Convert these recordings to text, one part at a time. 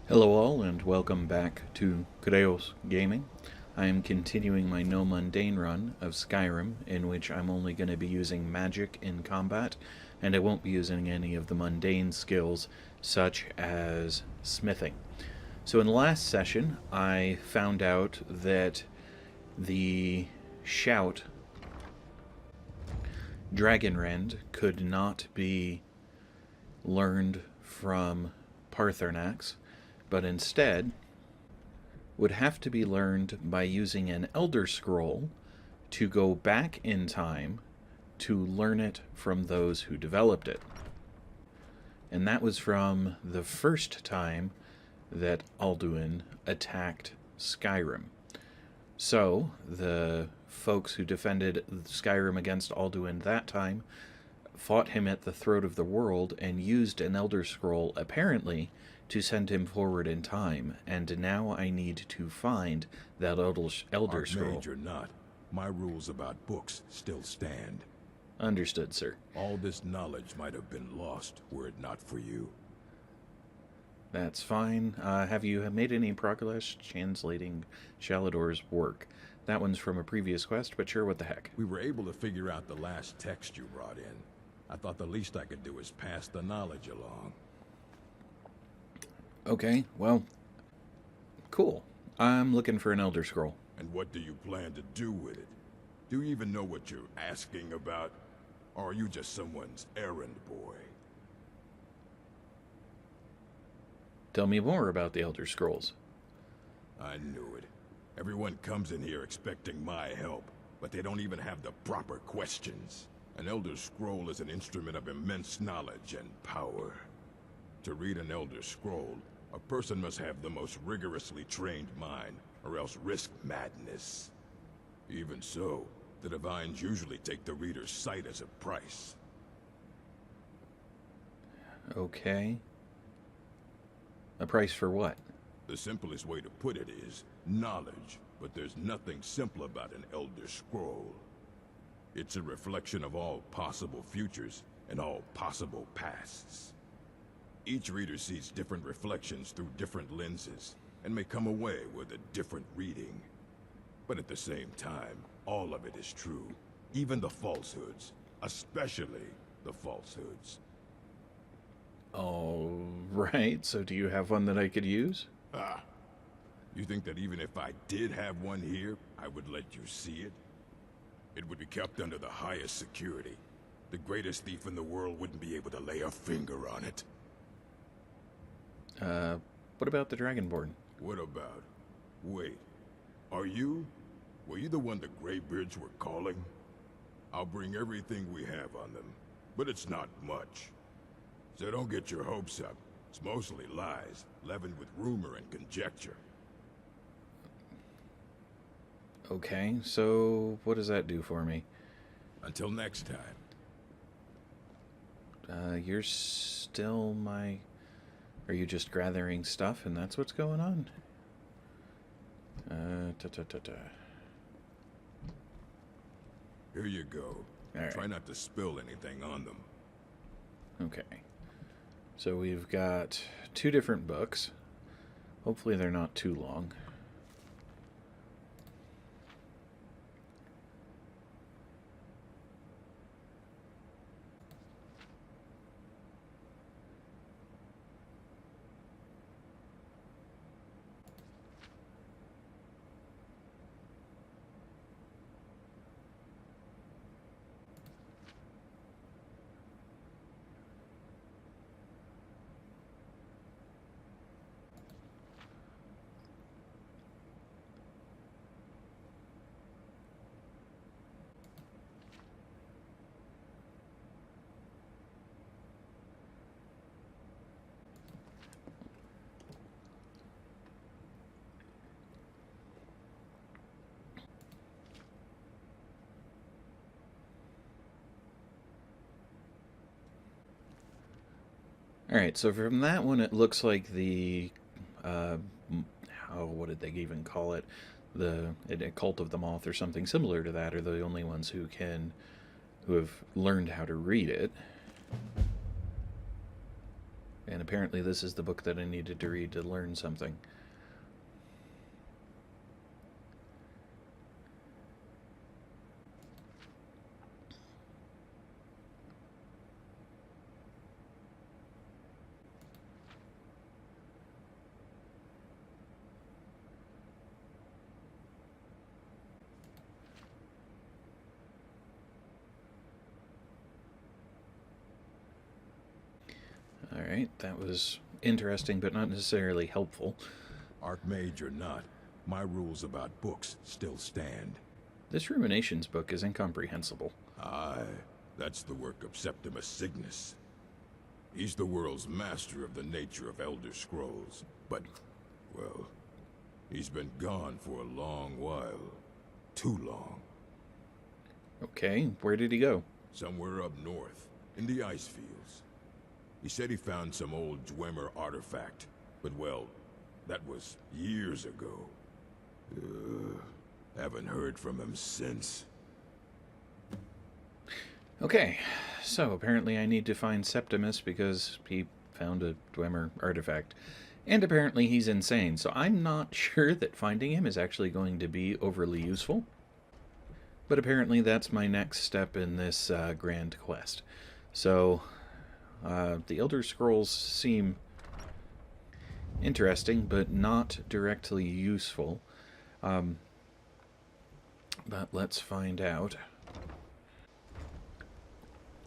Hello all and welcome back to Creos Gaming. I am continuing my NoMundane Run of Skyrim, in which I'm only going to be using magic in combat, and I won't be using any of the mundane skills such as smithing. So in the last session, I found out that the shout Dragonrend could not be learned from Parthernax, but instead would have to be learned by using an Elder Scroll to go back in time to learn it from those who developed it. And that was from the first time that Alduin attacked Skyrim. So, the folks who defended Skyrim against Alduin that time fought him at the throat of the world and used an Elder Scroll, apparently, to send him forward in time, and now I need to find that Elder Scroll. Archmage or not, my rules about books still stand. Understood, sir. All this knowledge might have been lost were it not for you. That's fine. Have you made any progress translating Shalador's work? That one's from a previous quest, but sure, what the heck. We were able to figure out the last text you brought in. I thought the least I could do is pass the knowledge along. Okay, well, cool. I'm looking for an Elder Scroll. And what do you plan to do with it? Do you even know what you're asking about? Or are you just someone's errand boy? Tell me more about the Elder Scrolls. I knew it. Everyone comes in here expecting my help, but they don't even have the proper questions. An Elder Scroll is an instrument of immense knowledge and power. To read an Elder Scroll, a person must have the most rigorously trained mind, or else risk madness. Even so, the Divines usually take the reader's sight as a price. Okay. A price for what? The simplest way to put it is knowledge, but there's nothing simple about an Elder Scroll. It's a reflection of all possible futures and all possible pasts. Each reader sees different reflections through different lenses, and may come away with a different reading. But at the same time, all of it is true. Even the falsehoods. Especially the falsehoods. All right, so do you have one that I could use? Ah. You think that even if I did have one here, I would let you see it? It would be kept under the highest security. The greatest thief in the world wouldn't be able to lay a finger on it. What about the Dragonborn? What about? Wait. Were you the one the Greybeards were calling? I'll bring everything we have on them, but it's not much. So don't get your hopes up. It's mostly lies, leavened with rumor and conjecture. Okay, so what does that do for me? Until next time. You're still my... Are you just gathering stuff and that's what's going on? Here you go. All Try right. not to spill anything on them. Okay. So we've got two different books. Hopefully they're not too long. Alright, so from that one it looks like the, what did they even call it? The Cult of the Moth or something similar to that are the only ones who have learned how to read it. And apparently this is the book that I needed to read to learn something. Alright, that was interesting, but not necessarily helpful. Archmage or not, my rules about books still stand. This Ruminations book is incomprehensible. Aye, that's the work of Septimus Cygnus. He's the world's master of the nature of Elder Scrolls, but, well, he's been gone for a long while. Too long. Okay, where did he go? Somewhere up north, in the ice fields. He said he found some old Dwemer artifact, but well, that was years ago. Haven't heard from him since. Okay, so apparently I need to find Septimus because he found a Dwemer artifact. And apparently he's insane, so I'm not sure that finding him is actually going to be overly useful. But apparently that's my next step in this grand quest. So, the Elder Scrolls seem interesting, but not directly useful. But let's find out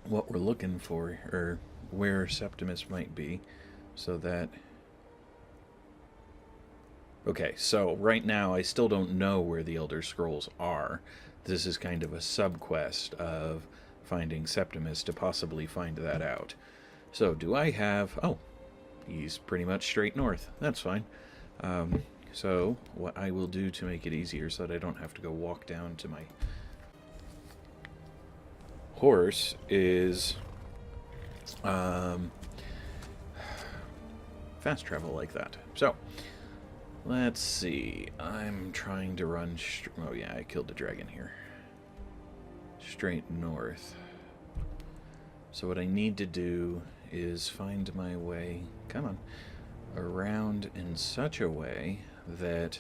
what we're looking for, or where Septimus might be, so that... Okay, so right now I still don't know where the Elder Scrolls are. This is kind of a sub-quest of finding Septimus to possibly find that out. So, do I have... Oh, he's pretty much straight north. That's fine. So, what I will do to make it easier so that I don't have to go walk down to my horse is fast travel like that. So, let's see. I'm trying to run... Oh yeah, I killed a dragon here. Straight north. So what I need to do is find my way, come on, around in such a way that...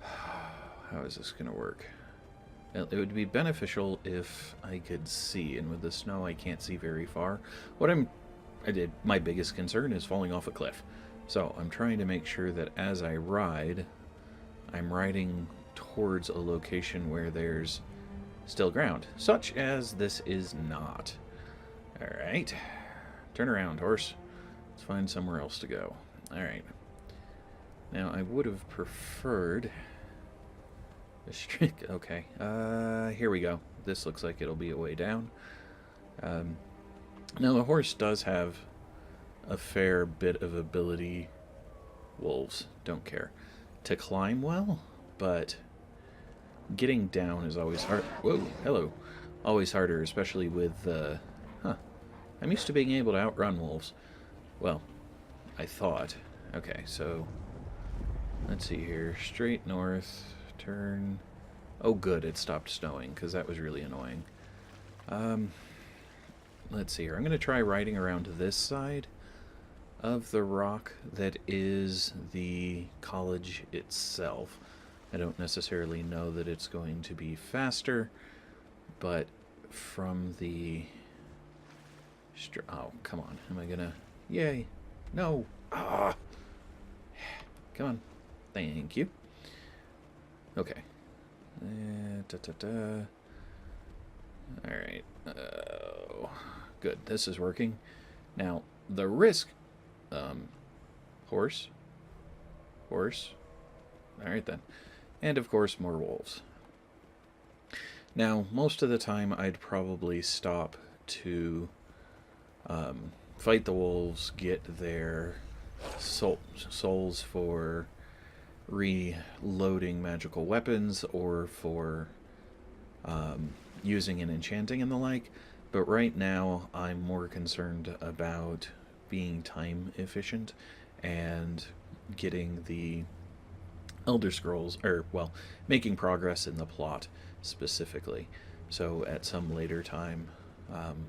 How is this going to work? It would be beneficial if I could see, and with the snow I can't see very far. My biggest concern is falling off a cliff. So I'm trying to make sure that as I ride, I'm riding towards a location where there's still ground, such as this is not. Alright, turn around, horse. Let's find somewhere else to go. Alright. Now, I would have preferred a streak. Okay, here we go. This looks like it'll be a way down. Now, the horse does have a fair bit of ability. Wolves don't care to climb well, but getting down is always hard. Whoa, hello. Always harder, especially with I'm used to being able to outrun wolves. Well, I thought. Okay, so let's see here. Straight north, turn. Oh good, it stopped snowing, because that was really annoying. Let's see here. I'm going to try riding around this side of the rock that is the college itself. I don't necessarily know that it's going to be faster, but from the... Oh, come on. Am I gonna... Yay. No. Ah. Come on. Thank you. Okay. Alright. Good. This is working. Now, the risk... Horse. Horse. Alright then. And of course, more wolves. Now, most of the time I'd probably stop to fight the wolves, get their souls for reloading magical weapons or for using and enchanting and the like. But right now I'm more concerned about being time efficient and getting the Elder Scrolls, or, well, making progress in the plot specifically. So at some later time,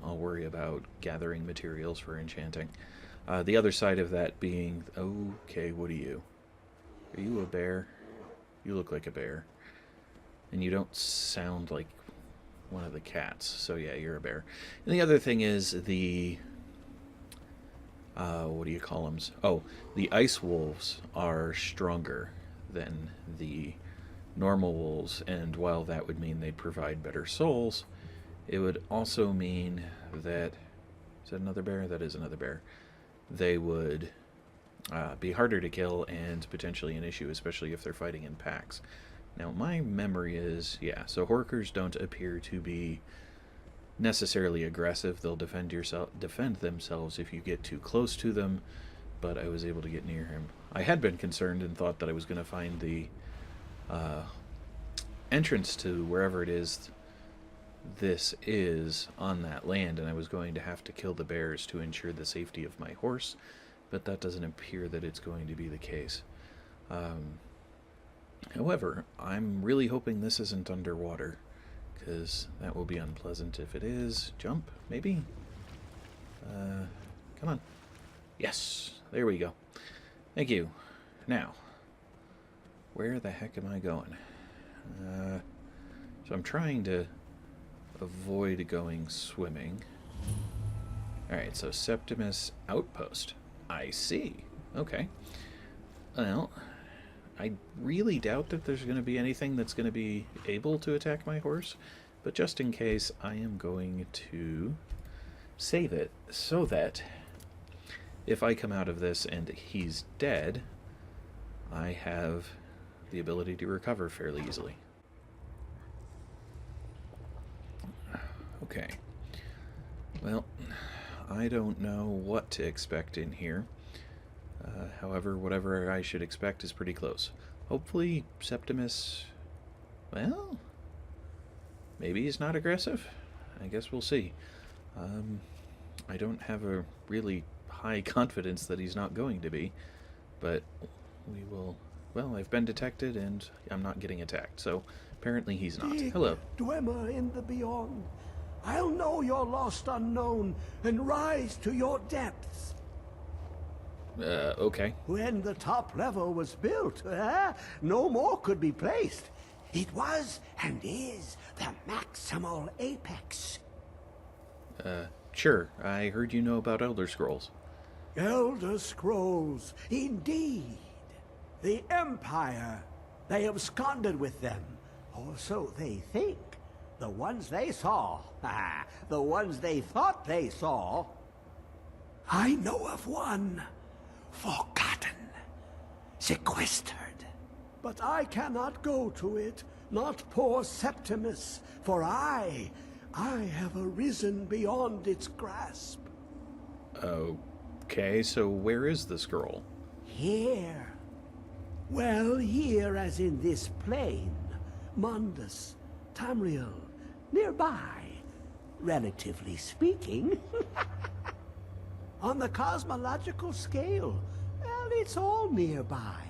I'll worry about gathering materials for enchanting. The other side of that being, okay, what are you? Are you a bear? You look like a bear. And you don't sound like one of the cats. So yeah, you're a bear. And the other thing is the... what do you call them? Oh, the ice wolves are stronger than the normal wolves. And while that would mean they'd provide better souls, it would also mean that... Is that another bear? That is another bear. They would be harder to kill and potentially an issue, especially if they're fighting in packs. Now, my memory is, yeah, so Horkers don't appear to be necessarily aggressive. They'll defend themselves if you get too close to them, but I was able to get near him. I had been concerned and thought that I was going to find the entrance to wherever it is this is on that land, and I was going to have to kill the bears to ensure the safety of my horse, but that doesn't appear that it's going to be the case. However, I'm really hoping this isn't underwater, because that will be unpleasant if it is. Jump, maybe? Come on. Yes, there we go. Thank you. Now, where the heck am I going? So I'm trying to avoid going swimming. Alright, so Septimus Outpost. I see. Okay. Well, I really doubt that there's going to be anything that's going to be able to attack my horse, but just in case, I am going to save it so that if I come out of this and he's dead, I have the ability to recover fairly easily. Okay. Well, I don't know what to expect in here. However, whatever I should expect is pretty close. Hopefully, Septimus... Well, maybe he's not aggressive. I guess we'll see. I don't have a really high confidence that he's not going to be, but we will... Well, I've been detected and I'm not getting attacked, so apparently he's not. Hello. Dwemer in the beyond. I'll know your lost unknown and rise to your depths. Okay. When the top level was built, no more could be placed. It was and is the maximal apex. Sure. I heard you know about Elder Scrolls. Elder Scrolls, indeed. The Empire. They absconded with them, or so they think. The ones they saw, the ones they thought they saw. I know of one, forgotten, sequestered. But I cannot go to it, not poor Septimus, for I have arisen beyond its grasp. Okay, so where is the scroll? Here. Well, here as in this plain, Mundus, Tamriel, nearby, relatively speaking. On the cosmological scale, well, it's all nearby.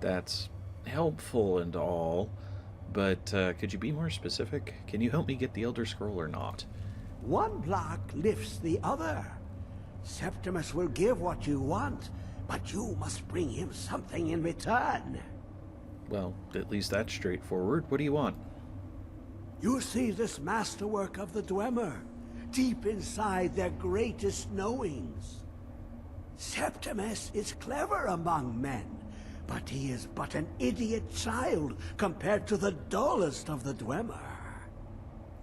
That's helpful and all, but could you be more specific? Can you help me get the Elder Scroll or not? One block lifts the other. Septimus will give what you want, but you must bring him something in return. Well, at least that's straightforward. What do you want? You see this masterwork of the Dwemer, deep inside their greatest knowings. Septimus is clever among men, but he is but an idiot child compared to the dullest of the Dwemer.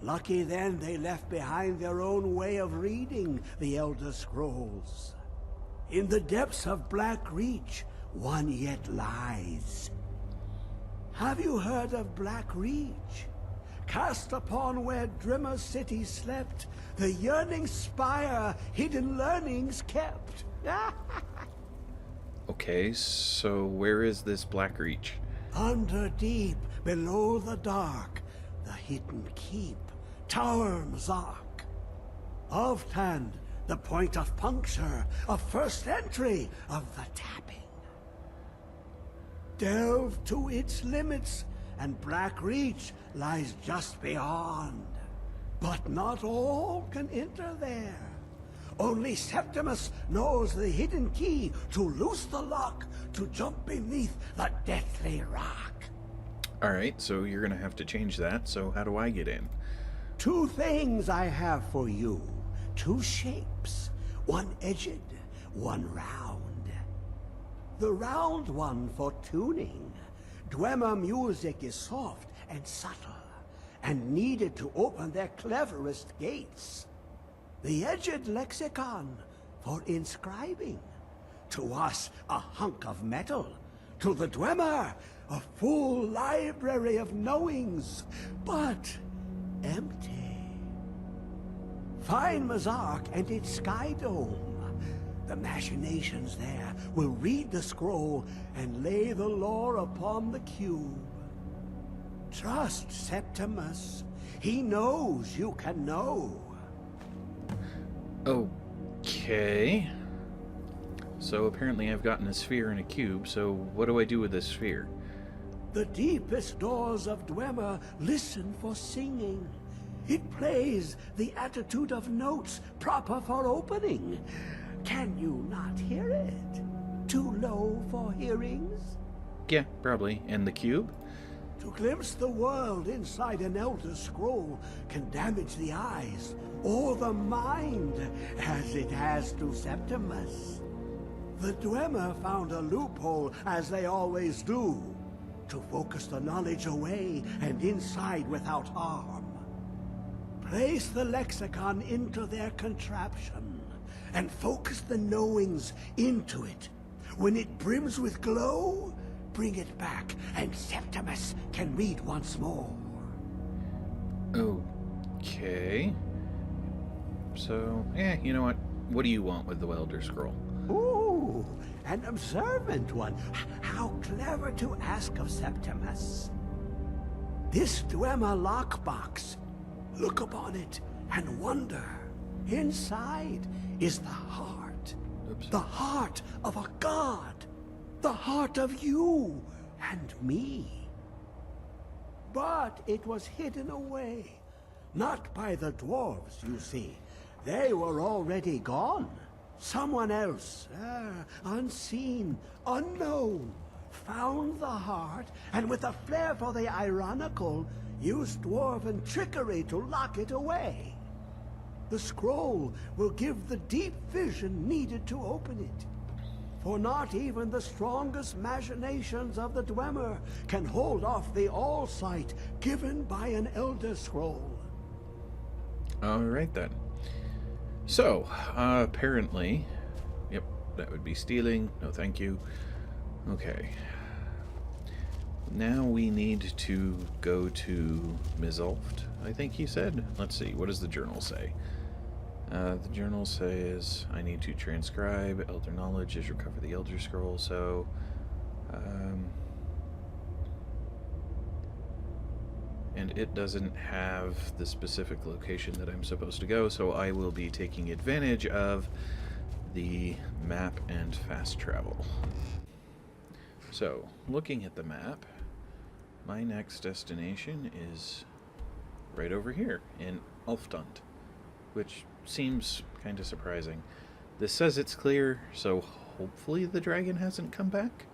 Lucky then they left behind their own way of reading the Elder Scrolls. In the depths of Black Reach, one yet lies. Have you heard of Black Reach? Cast upon where Drimmer City slept, the yearning spire hidden learnings kept. Okay, so where is this Black Reach? Under deep, below the dark, the hidden keep, Tower Mzark. Oftand, the point of puncture, of first entry, of the tapping. Delve to its limits, and Black Reach lies just beyond. But not all can enter there. Only Septimus knows the hidden key to loose the lock to jump beneath the deathly rock. Alright, so you're gonna have to change that, so how do I get in? 2 things I have for you. 2 shapes. One edged, one round. The round one for tuning. Dwemer music is soft and subtle, and needed to open their cleverest gates. The edged lexicon for inscribing. To us, a hunk of metal. To the Dwemer, a full library of knowings, but empty. Find Mazark and its sky dome. The machinations there will read the scroll and lay the lore upon the cube. Trust Septimus. He knows you can know. Okay. So apparently I've gotten a sphere and a cube, so what do I do with this sphere? The deepest doors of Dwemer listen for singing. It plays the attitude of notes proper for opening. Can you not hear it? Too low for hearings? Yeah, probably. And the cube? To glimpse the world inside an Elder Scroll can damage the eyes or the mind, as it has to Septimus. The Dwemer found a loophole, as they always do, to focus the knowledge away and inside without harm. Place the lexicon into their contraption, and focus the knowings into it. When it brims with glow, bring it back, and Septimus can read once more. Okay. So, you know what? What do you want with the Elder Scroll? Ooh, an observant one. How clever to ask of Septimus. This Dwemer lockbox. Look upon it and wonder. Inside is the heart. Oops. The heart of a god. The heart of you and me. But it was hidden away. Not by the dwarves, you see. They were already gone. Someone else, unseen, unknown, found the heart, and with a flair for the ironical, used dwarven trickery to lock it away. The scroll will give the deep vision needed to open it. For not even the strongest machinations of the Dwemer can hold off the all-sight given by an Elder Scroll. Alright then. So, apparently... Yep, that would be stealing. No thank you. Okay. Now we need to go to Mizulft, I think he said. Let's see, what does the journal say? The journal says I need to transcribe Elder Knowledge is recover the Elder Scroll, so... and it doesn't have the specific location that I'm supposed to go, so I will be taking advantage of the map and fast travel. So, looking at the map, my next destination is right over here in Ulftund, which seems kind of surprising. This says it's clear, so hopefully the dragon hasn't come back.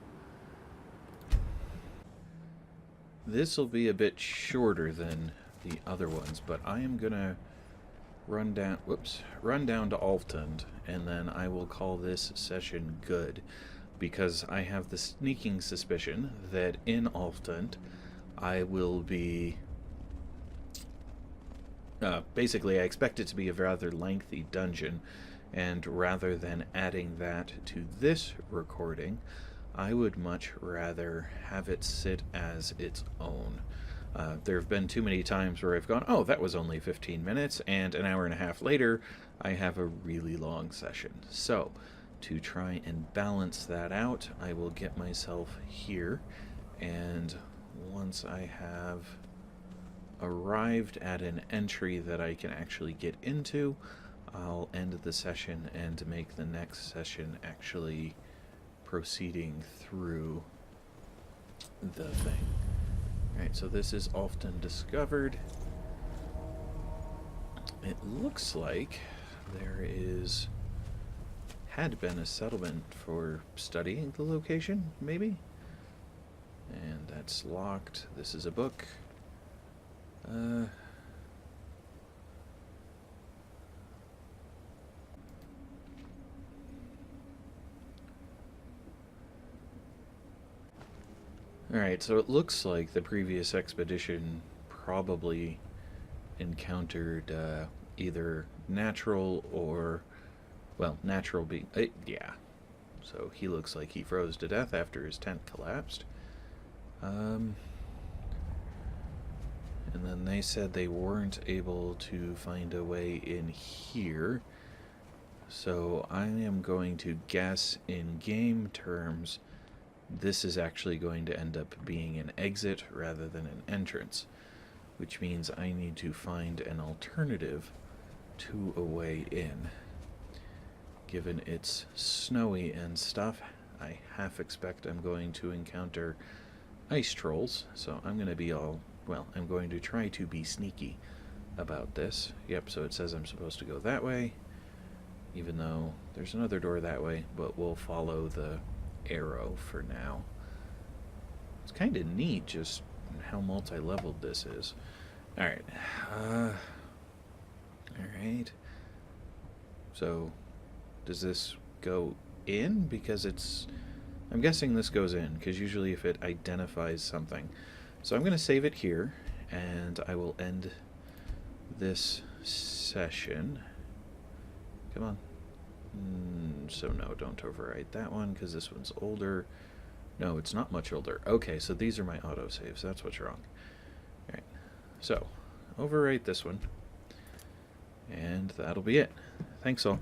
This will be a bit shorter than the other ones, but I am gonna run down to Ulftund, and then I will call this session good, because I have the sneaking suspicion that in Ulftund I will be basically I expect it to be a rather lengthy dungeon, and rather than adding that to this recording, I would much rather have it sit as its own. There have been too many times where I've gone, oh, that was only 15 minutes, and an hour and a half later, I have a really long session. So, to try and balance that out, I will get myself here, and once I have arrived at an entry that I can actually get into, I'll end the session and make the next session actually proceeding through the thing. Alright, so this is often discovered. It looks like there is had been a settlement for studying the location, maybe? And that's locked. This is a book. Alright, so it looks like the previous expedition probably encountered either natural or, well, natural being, yeah. So he looks like he froze to death after his tent collapsed. And then they said they weren't able to find a way in here. So I am going to guess in game terms this is actually going to end up being an exit rather than an entrance, which means I need to find an alternative to a way in. Given it's snowy and stuff, I half expect I'm going to encounter ice trolls, so I'm going to be all, well, I'm going to try to be sneaky about this. Yep, so it says I'm supposed to go that way, even though there's another door that way, but we'll follow the arrow for now. It's kind of neat just how multi-leveled this is. Alright. Alright. So, does this go in? Because it's... I'm guessing this goes in, because usually if it identifies something. So I'm going to save it here, and I will end this session. Come on. So no, don't overwrite that one, because this one's older. No, it's not much older. Okay, so these are my autosaves. That's what's wrong. Alright, so overwrite this one, and that'll be it. Thanks all.